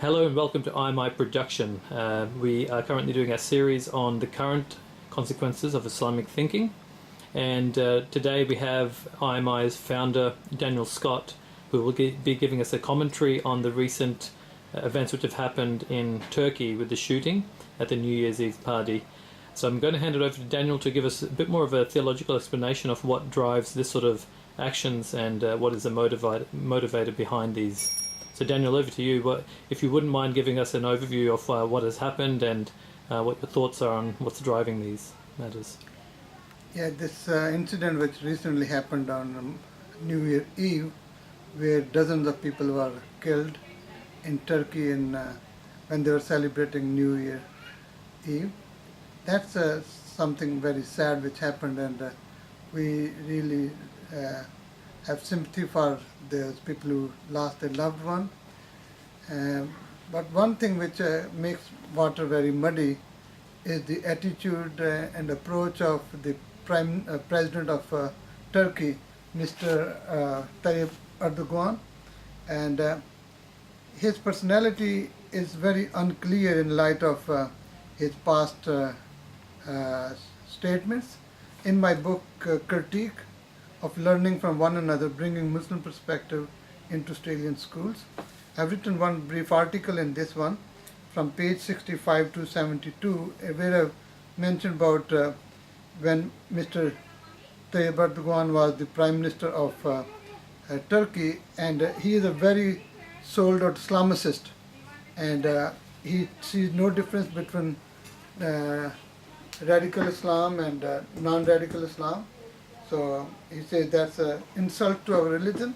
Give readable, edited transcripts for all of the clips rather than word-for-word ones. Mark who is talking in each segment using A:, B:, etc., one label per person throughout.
A: Hello and welcome to IMI Production. We are currently doing a series on the current consequences of Islamic thinking, and today we have IMI's founder Daniel Scot, who will be giving us a commentary on the recent events which have happened in Turkey with the shooting at the New Year's Eve party. So I'm going to hand it over to Daniel to give us a bit more of a theological explanation of what drives this sort of actions and what is the motivator behind these. So Daniel, over to you. If you wouldn't mind giving us an overview of what has happened and what your thoughts are on what's driving these matters.
B: Yeah, this incident which recently happened on New Year Eve, where dozens of people were killed in Turkey when they were celebrating New Year Eve. That's something very sad which happened, and we really have sympathy for those people who lost their loved one. But one thing which makes water very muddy is the attitude and approach of the President of Turkey, Mr. Tayyip Erdogan. And his personality is very unclear in light of his past statements. In my book, Critique of Learning from One Another, Bringing Muslim Perspective into Australian Schools, I've written one brief article in this one from page 65 to 72, where I've mentioned about when Mr. Tayyip Erdogan was the Prime Minister of Turkey, and he is a very sold-out Islamicist, and he sees no difference between radical Islam and non-radical Islam. So he says that's an insult to our religion.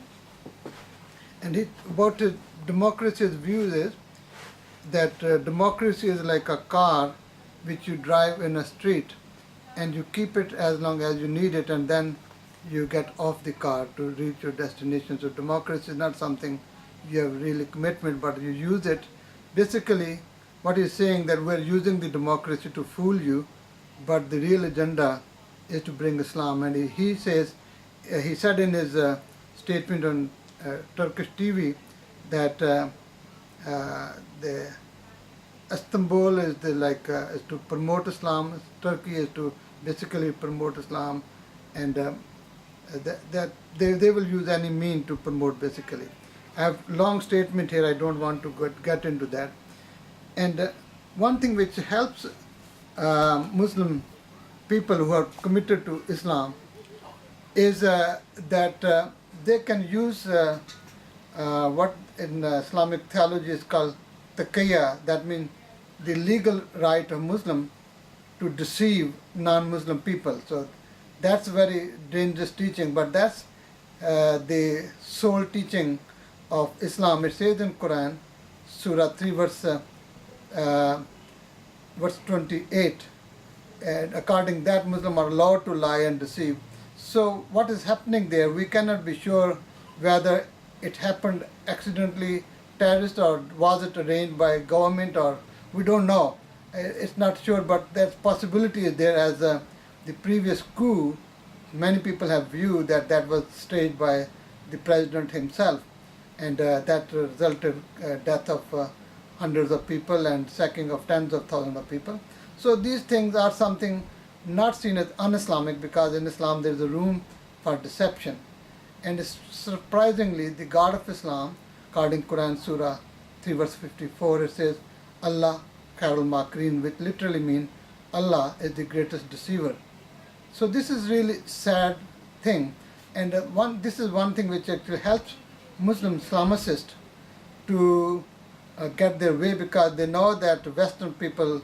B: And about his democracy's views is that democracy is like a car which you drive in a street and you keep it as long as you need it, and then you get off the car to reach your destination. So democracy is not something you have really commitment, but you use it. Basically, what he's saying that we're using the democracy to fool you, but the real agenda is to bring Islam. And he says, he said in his statement on Turkish TV that the Istanbul is is to promote Islam, Turkey is to basically promote Islam, and that they will use any mean to promote basically. I have a long statement here, I don't want to get into that. And one thing which helps Muslim people who are committed to Islam is that they can use what in Islamic theology is called taqiyya, that means the legal right of Muslim to deceive non-Muslim people. So that's very dangerous teaching, but that's the sole teaching of Islam. It says in Quran, Surah 3, verse 28, and according that Muslims are allowed to lie and deceive. So what is happening there, we cannot be sure whether it happened accidentally, terrorist, or was it arranged by government, or we don't know. It's not sure, but that possibility is there, as the previous coup, many people have viewed that was staged by the president himself, and that resulted death of hundreds of people and sacking of tens of thousands of people. So these things are something not seen as un-Islamic, because in Islam there is a room for deception. And surprisingly, the God of Islam, according Quran Surah 3 verse 54, it says, Allah Khairul Makreen, which literally means Allah is the greatest deceiver. So this is really sad thing. And this is one thing which actually helps Muslim Islamicists to get their way, because they know that Western people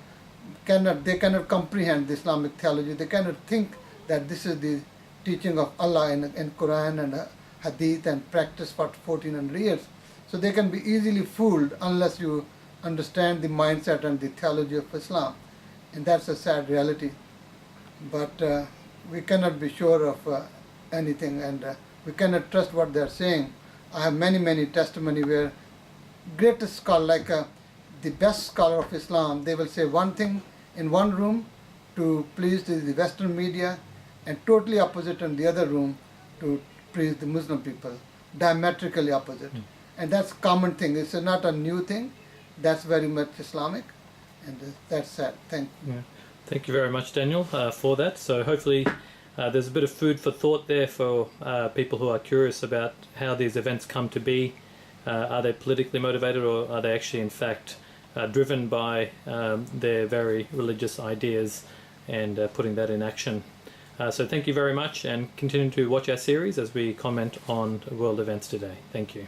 B: cannot comprehend the Islamic theology. They cannot think that this is the teaching of Allah in Quran and Hadith and practice for 1400 years. So they can be easily fooled unless you understand the mindset and the theology of Islam. And that's a sad reality. But we cannot be sure of anything, and we cannot trust what they're saying. I have many testimony where greatest scholar, like the best scholar of Islam, they will say one thing in one room to please the Western media, and totally opposite in the other room to please the Muslim people, diametrically opposite. And that's common thing. It's not a new thing. that's very much Islamic, and that's sad.
A: Thank you very much, Daniel, for that. So hopefully there's a bit of food for thought there for people who are curious about how these events come to be. Are they politically motivated, or are they actually in fact driven by their very religious ideas and putting that in action? So thank you very much, and continue to watch our series as we comment on world events today. Thank you.